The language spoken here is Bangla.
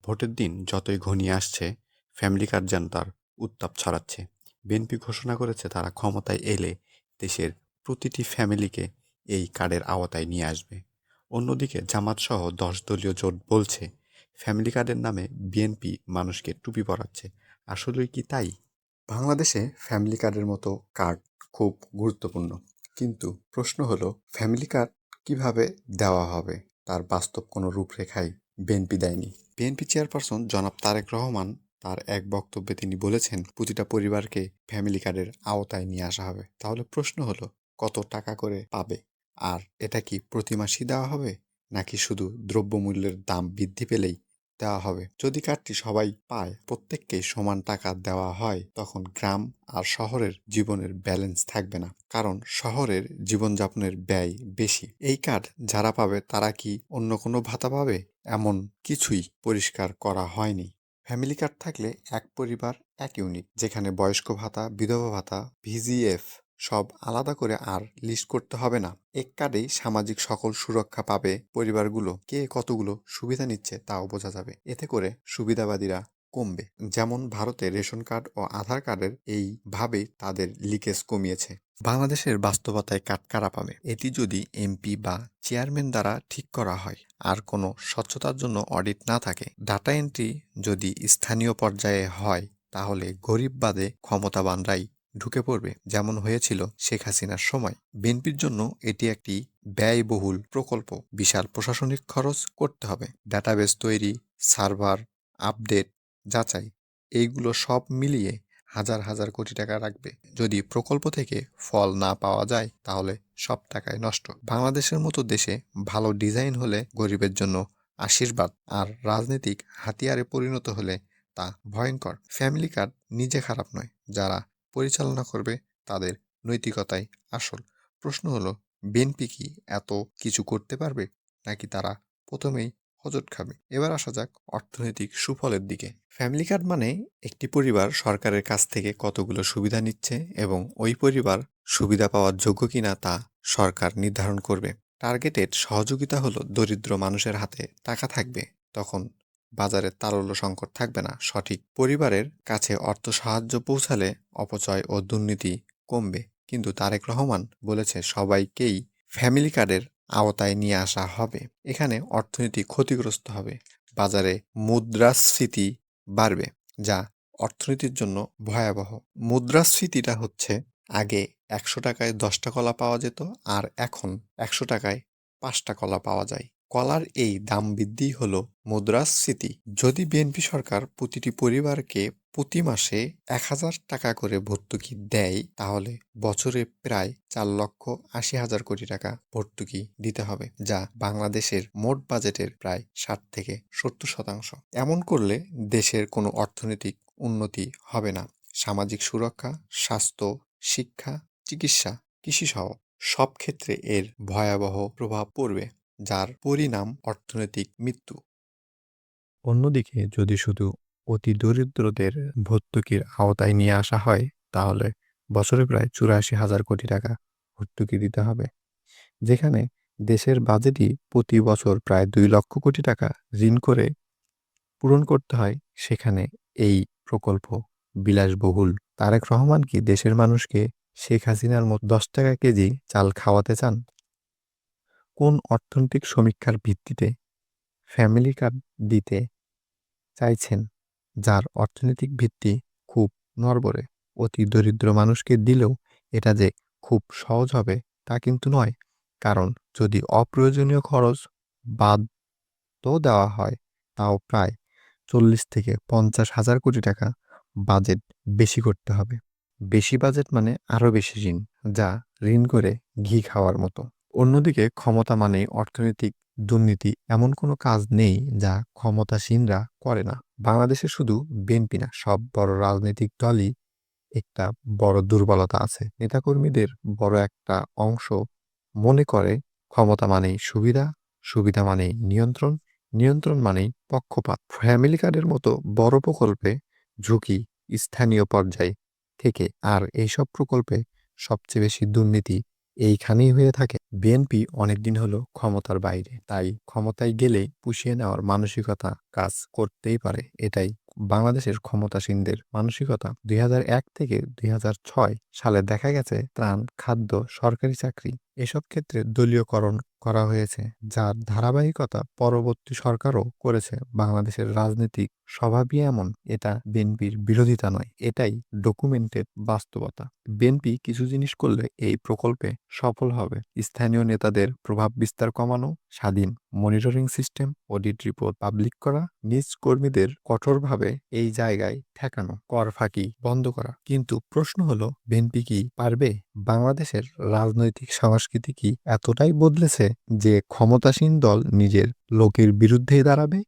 ভোটের দিন যতই ঘনিয়ে আসছে, ফ্যামিলি কার্ড যেন তার উত্তাপ ছড়াচ্ছে। বিএনপি ঘোষণা করেছে তারা ক্ষমতায় এলে দেশের প্রতিটি ফ্যামিলিকে এই কার্ডের আওতায় নিয়ে আসবে। অন্যদিকে জামাতসহ 10 দলীয় জোট বলছে ফ্যামিলি কার্ডের নামে বিএনপি মানুষকে টুপি পরাচ্ছে। আসলেই কি তাই? বাংলাদেশে ফ্যামিলি কার্ডের মতো কার্ড খুব গুরুত্বপূর্ণ, কিন্তু প্রশ্ন হলো ফ্যামিলি কার্ড কিভাবে দেওয়া হবে তার বাস্তব কোনো রূপরেখাই বিএনপি দেয়নি। বিএনপি চেয়ারপারসন জনাব তারেক রহমান তার এক বক্তব্যে তিনি বলেছেন প্রতিটা পরিবারকে ফ্যামিলি কার্ডের আওতায় নিয়ে আসা হবে। তাহলে প্রশ্ন হলো কত টাকা করে পাবে, আর এটা কি প্রতি মাসেই দেওয়া হবে নাকি শুধু দ্রব্যমূল্যের দাম বৃদ্ধি পেলেই দেওয়া হবে? যদি কার্ডটি সবাই পায়, প্রত্যেককে সমান টাকা দেওয়া হয়, তখন গ্রাম আর শহরের জীবনের ব্যালেন্স থাকবে না, কারণ শহরের জীবনযাপনের ব্যয় বেশি। এই কার্ড যারা পাবে তারা কি অন্য কোনো ভাতা পাবে? এমন কিছুই পরিষ্কার করা হয়নি। ফ্যামিলি কার্ড থাকলে এক পরিবার এক ইউনিট, যেখানে বয়স্ক ভাতা, বিধবা ভাতা, ভিজিএফ সব আলাদা করে আর লিস্ট করতে হবে না। এক কার্ডেই সামাজিক সকল সুরক্ষা পাবে পরিবারগুলো। কে কতগুলো সুবিধা নিচ্ছে তাও বোঝা যাবে। এতে করে সুবিধাবাদীরা কমবে। যেমন ভারতে রেশন কার্ড ও আধার কার্ডের এইভাবেই তাদের লিকেজ কমিয়েছে। বাংলাদেশের বাস্তবতায় কার্ড কারা পাবে? এটি যদি এমপি বা চেয়ারম্যান দ্বারা ঠিক করা হয়, আর কোনো স্বচ্ছতার জন্য অডিট না থাকে, ডাটা এন্ট্রি যদি স্থানীয় পর্যায়ে হয়, তাহলে গরিব বাদে ক্ষমতাবানরাই ঢুকে পড়বে, যেমন হয়েছিল শেখ হাসিনার সময়। বিএনপির জন্য এটি একটি ব্যয়বহুল প্রকল্প। বিশাল প্রশাসনিক খরচ করতে হবে, ডাটাবেস তৈরি, সার্ভার আপডেট, যাচাই, এইগুলো সব মিলিয়ে হাজার হাজার কোটি টাকা লাগবে। যদি প্রকল্প থেকে ফল না পাওয়া যায়, তাহলে সব টাকাই নষ্ট। বাংলাদেশের মতো দেশে ভালো ডিজাইন হলে গরিবের জন্য আশীর্বাদ, আর রাজনৈতিক হাতিয়ারে পরিণত হলে তা ভয়ঙ্কর। ফ্যামিলি কার্ড নিজে খারাপ নয়, যারা পরিচালনা করবে তাদের নৈতিকতাই আসল। প্রশ্ন হলো, বিএনপি কি এত কিছু করতে পারবে, নাকি তারা প্রথমেই হোঁচট খাবে? এবার আসা যাক অর্থনৈতিক সুফলের দিকে। ফ্যামিলি কার্ড মানে একটি পরিবার সরকারের কাছ থেকে কতগুলো সুবিধা নিচ্ছে এবং ওই পরিবার সুবিধা পাওয়ার যোগ্য কিনা তা সরকার নির্ধারণ করবে। টার্গেটেড সহযোগিতা হলো দরিদ্র মানুষের হাতে টাকা থাকবে, তখন বাজারে তারল্য সংকট থাকবে না। সঠিক পরিবারের কাছে অর্থ সাহায্য পৌঁছালে অপচয় ও দুর্নীতি কমবে। কিন্তু তারেক রহমান বলেছে সবাইকেই ফ্যামিলি কার্ডের আওতায় নিয়ে আসা হবে। এখানে অর্থনীতি ক্ষতিগ্রস্ত হবে, বাজারে মুদ্রাস্ফীতি বাড়বে, যা অর্থনীতির জন্য ভয়াবহ। মুদ্রাস্ফীতিটা হচ্ছে, আগে 100 টাকায় 10টা কলা পাওয়া যেত, আর এখন 100 টাকায় 5টা কলা পাওয়া যায়। কলার এই দাম বৃদ্ধি হলো মুদ্রাস্ফীতি। যদি বিএনপি সরকার প্রতিটি পরিবারকে প্রতি মাসে 1000 টাকা করে ভর্তুকি দেয়, তাহলে বছরে প্রায় 4,80,000 কোটি টাকা ভর্তুকি দিতে হবে, যা বাংলাদেশের মোট বাজেটের প্রায় 60 থেকে 70%। এমন করলে দেশের কোনো অর্থনৈতিক উন্নতি হবে না। সামাজিক সুরক্ষা, স্বাস্থ্য, শিক্ষা, চিকিৎসা, কৃষিসহ সব ক্ষেত্রে এর ভয়াবহ প্রভাব পড়বে, যার পরিণাম অর্থনৈতিক মৃত্যু। অন্যদিকে যদি শুধু অতি দরিদ্রদের ভর্তুকির আওতায় নিয়ে আসা হয়, তাহলে বছরে প্রায় 84,000 কোটি টাকা ভর্তুকি দিতে হবে। যেখানে দেশের বাজেটই প্রতি বছর প্রায় 2 লক্ষ কোটি টাকা ঋণ করে পূরণ করতে হয়, সেখানে এই প্রকল্প বিলাসবহুল। তারেক রহমান কি দেশের মানুষকে শেখ হাসিনার মতো 10 টাকা কেজি চাল খাওয়াতে চান? কোন অর্থনৈতিক সমীক্ষার ভিত্তিতে ফ্যামিলি কার্ড দিতে চাইছেন, যার অর্থনৈতিক ভিত্তি খুব নড়বড়ে? অতি দরিদ্র মানুষকে দিলেও এটা যে খুব সহজ হবে তা কিন্তু নয়, কারণ যদি অপ্রয়োজনীয় খরচ বাদ তো দেওয়া হয়, তাও প্রায় 40 থেকে 50,000 কোটি টাকা বাজেট বেশি করতে হবে। বেশি বাজেট মানে আরো বেশি ঋণ, যা ঋণ করে ঘি খাওয়ার মতো। অন্যদিকে ক্ষমতা মানেই অর্থনৈতিক দুর্নীতি, এমন কোনো কাজ নেই যা ক্ষমতাসীনরা করে না। বাংলাদেশে শুধু বিএনপি না, সব বড় রাজনৈতিক দলই একটা বড় দুর্বলতা আছে। নেতাকর্মীদের বড় একটা অংশ মনে করে ক্ষমতা মানেই সুবিধা, সুবিধা মানেই নিয়ন্ত্রণ, নিয়ন্ত্রণ মানেই পক্ষপাত। ফ্যামিলি কার্ডের মতো বড় প্রকল্পে ঝুঁকি স্থানীয় পর্যায় থেকে, আর এইসব প্রকল্পে সবচেয়ে বেশি দুর্নীতি এইখানেই হয়ে থাকে। বিএনপি অনেকদিন হলো ক্ষমতার বাইরে, তাই ক্ষমতায় গেলে পুষিয়ে নেওয়ার মানসিকতা কাজ করতেই পারে। এটাই বাংলাদেশের ক্ষমতাসীনদের মানসিকতা। ২০০১ থেকে ২০০৬ সালে দেখা গেছে ত্রাণ, খাদ্য, সরকারি চাকরি এসব ক্ষেত্রে দলীয়করণ করা হয়েছে, যার ধারাবাহিকতা পরবর্তী সরকারও করেছে। বাংলাদেশের রাজনৈতিক স্বভাবই এমন। এটা বিএনপির বিরোধিতা নয়, এটাই ডকুমেন্টেড বাস্তবতা। বিএনপি কিছু জিনিস করলে এই প্রকল্পে সফল হবে। স্থানীয় নেতাদের প্রভাব বিস্তার কমানো, স্বাধীন monitoring system, audit report public করা, নিজ কর্মীদের কঠোরভাবে এই জায়গায় ঠেকানো, কর ফাঁকি বন্ধ করা। কিন্তু প্রশ্ন হলো, বিএনপি কি পারবে? বাংলাদেশের রাজনৈতিক সংস্কৃতি কি এতটাই বদলেছে যে ক্ষমতাসীন দল নিজের লোকের বিরুদ্ধেই দাঁড়াবে?